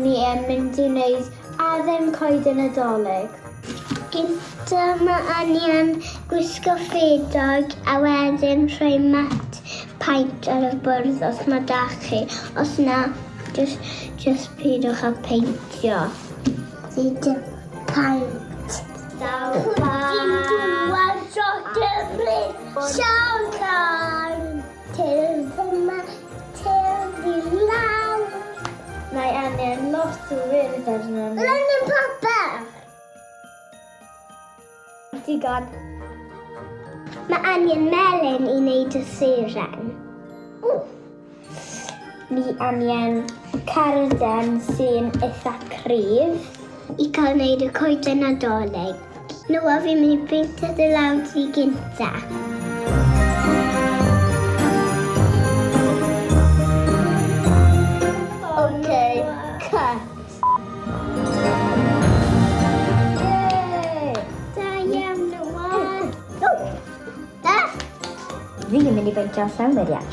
ni yn mynd i wneud adden coeden Nadolig. Gynta mae Annia'n gwisgo ffedog a wedyn rhoi mat paint ar y bwrdd os mae da chi. Os na, just pidwch a peintio. Dyd paint. Dim dŵad dros y bryd. Siawn can. Til dyma, til di law. Mae Annia'n lot o wyrdd arno ni. Lennon popeth. Digon. Mae Annia'n melyn i wneud y seren. Ni Annia'n carden sy'n eitha cryf. I cael wneud y coeden Nadolig. Nwa fi'n mynd i peintio dy law ti gynta. Okay, cut. Yay! Da iawn, Nwa. Da! Fi'n mynd i beintio llawn Miriam.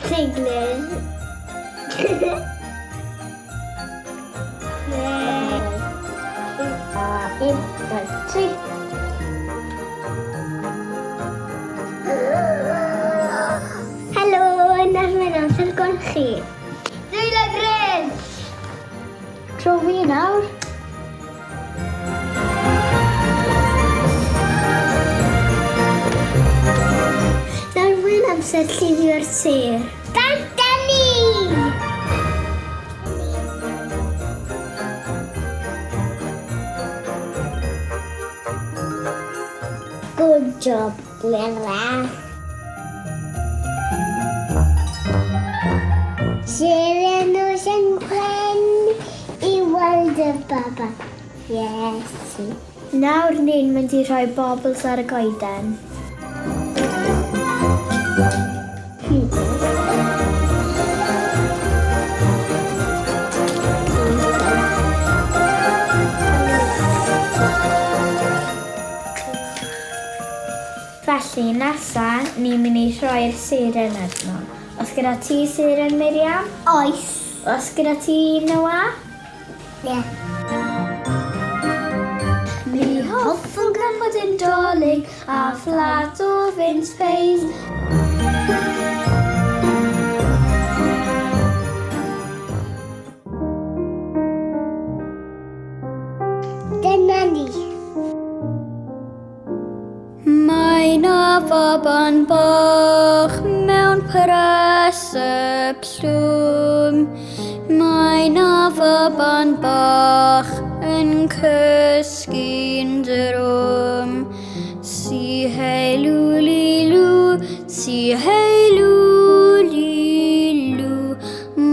Tiglis. Un, dau, tri. Helo, nawr mae'n amser golchi. Dwylo gryn! Tro fi nawr. Nawr mae'n amser lliwio'r sêr. Danta ni! Good job, Greta. Seren oes yn gwen i weld y baba. Yes. Nawr ni'n mynd i rhoi bobls ar y goeden. Felly, nesa, ni'n mynd i rhoi'r seren arno. Os gyda ti seren, Miriam? Oes. Os gyda ti, Noa? Ie. Mi hoffwn gwybod yn dolyg a fflat o fynd space. Dyna ni. Mae na faban bach mewn prysau plwm. Mae na faban bach yn cysgu'n drwm. Si hei lwlilu, si hei lwlilu.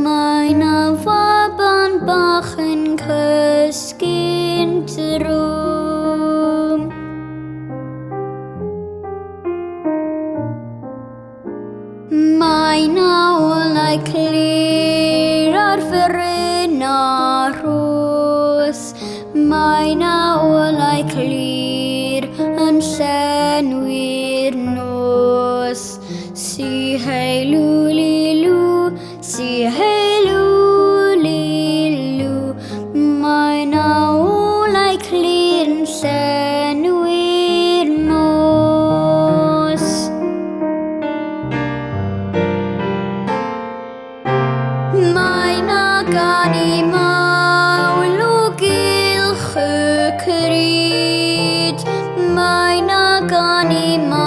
Mae na faban bach yn cysgu'n drwm. Mae na olau clir ar fyrryn arws. Mae na olau clir yn llenwi'r nos. Si hei lwlilu, si hei lwlilu. Mae na olau clir yn llenwi'r nos. Mae na ganu mawl o gylch y cryd. Mae na ganu mawl